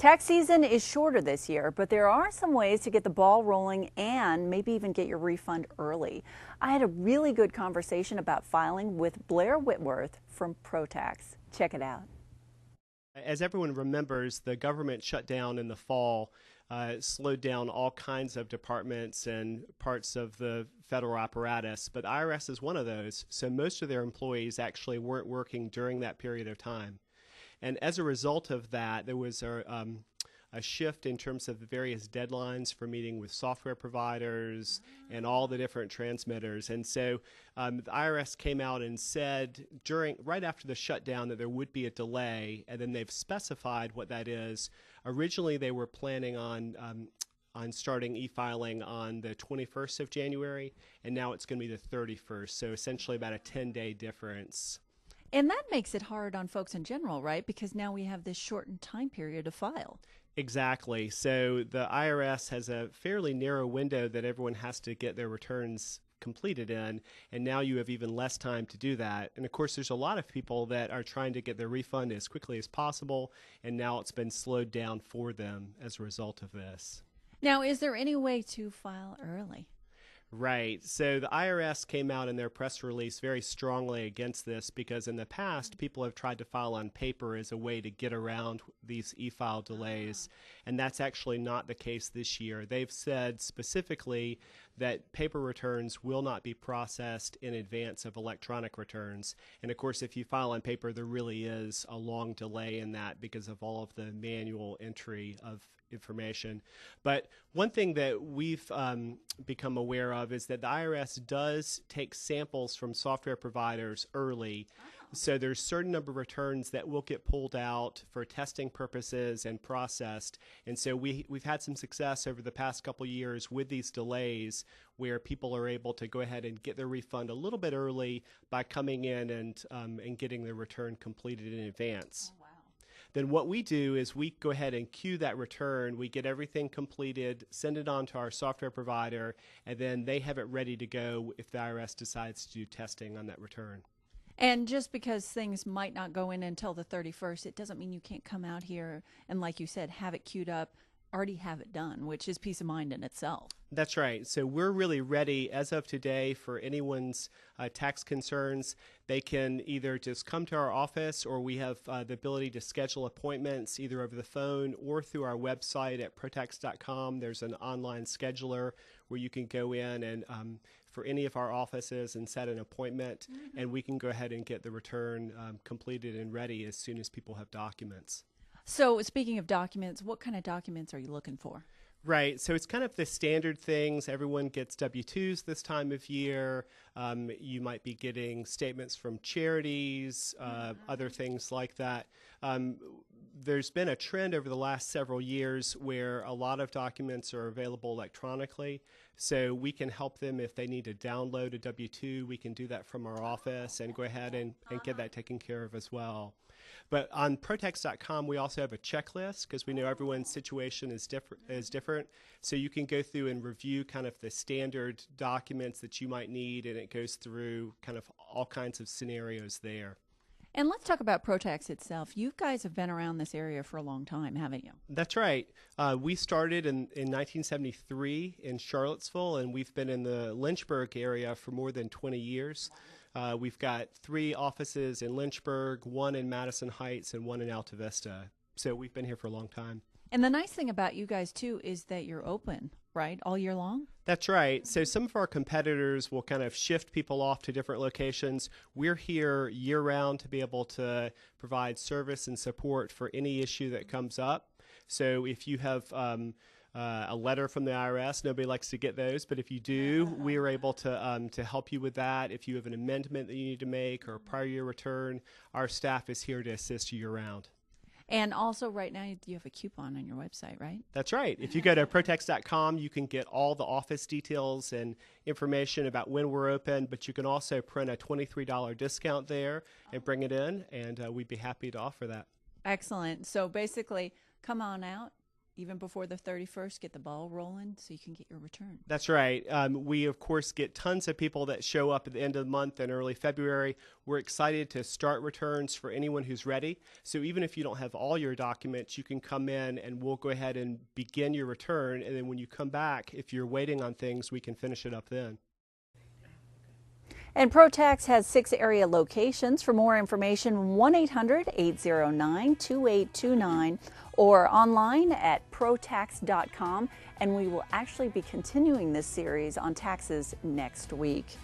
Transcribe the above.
Tax season is shorter this year, but there are some ways to get the ball rolling and maybe even get your refund early. I had a really good conversation about filing with Blair Whitworth from PRO-TAX. Check it out. As everyone remembers, the government shutdown in the fall slowed down all kinds of departments and parts of the federal apparatus, but IRS is one of those, so most of their employees actually weren't working during that period of time. And as a result of that, there was a shift in terms of the various deadlines for meeting with software providers and all the different transmitters. And so the IRS came out and said right after the shutdown that there would be a delay, and then they've specified what that is. Originally, they were planning on starting e-filing on the 21st of January, and now it's going to be the 31st, so essentially about a 10-day difference. And that makes it hard on folks in general, right? Because now we have this shortened time period to file. Exactly. So the IRS has a fairly narrow window that everyone has to get their returns completed in, and now you have even less time to do that. And of course, there's a lot of people that are trying to get their refund as quickly as possible, and now it's been slowed down for them as a result of this. Now, is there any way to file early? Right. So the IRS came out in their press release very strongly against this because in the past, people have tried to file on paper as a way to get around these e-file delays, and that's actually not the case this year. They've said specifically that paper returns will not be processed in advance of electronic returns. And of course, if you file on paper, there really is a long delay in that because of all of the manual entry of information. But one thing that we've become aware of is that the IRS does take samples from software providers early. So there's a certain number of returns that will get pulled out for testing purposes and processed. And so we've had some success over the past couple years with these delays where people are able to go ahead and get their refund a little bit early by coming in and getting their return completed in advance. Then what we do is we go ahead and queue that return. We get everything completed, send it on to our software provider, and then they have it ready to go if the IRS decides to do testing on that return. And just because things might not go in until the 31st, it doesn't mean you can't come out here and, like you said, have it queued up, already have it done, which is peace of mind in itself. That's right. So we're really ready as of today for anyone's tax concerns. They can either just come to our office, or we have the ability to schedule appointments either over the phone or through our website at PRO-TAX.com. There's an online scheduler where you can go in and for any of our offices and set an appointment, and we can go ahead and get the return completed and ready as soon as people have documents. So speaking of documents, what kind of documents are you looking for? Right. So it's kind of the standard things. Everyone gets W-2s this time of year. You might be getting statements from charities, other things like that. There's been a trend over the last several years where a lot of documents are available electronically. So we can help them if they need to download a W-2. We can do that from our office and go ahead and get that taken care of as well. But on PRO-TAX.com, we also have a checklist because we know everyone's situation is different. So you can go through and review kind of the standard documents that you might need, and it goes through kind of all kinds of scenarios there. And let's talk about PRO-TAX itself. You guys have been around this area for a long time, haven't you? That's right. We started in 1973 in Charlottesville, and we've been in the Lynchburg area for more than 20 years. We've got 3 offices in Lynchburg, 1 in Madison Heights, and 1 in Alta Vista. So we've been here for a long time. And the nice thing about you guys, too, is that you're open, right, all year long? That's right. So some of our competitors will kind of shift people off to different locations. We're here year-round to be able to provide service and support for any issue that comes up. So if you have a letter from the IRS, nobody likes to get those, but if you do, we are able to help you with that. If you have an amendment that you need to make or a prior year return, our staff is here to assist you year-round. And also right now you have a coupon on your website, right? That's right. If you go to PRO-TAX.com, you can get all the office details and information about when we're open, but you can also print a $23 discount there and bring it in, and we'd be happy to offer that. Excellent. So basically, come on out, even before the 31st, get the ball rolling so you can get your return. That's right. We, of course, get tons of people that show up at the end of the month and early February. We're excited to start returns for anyone who's ready. So even if you don't have all your documents, you can come in and we'll go ahead and begin your return. And then when you come back, if you're waiting on things, we can finish it up then. And PRO-TAX has 6 area locations. For more information, 1-800-809-2829 or online at PRO-TAX.com. And we will actually be continuing this series on taxes next week.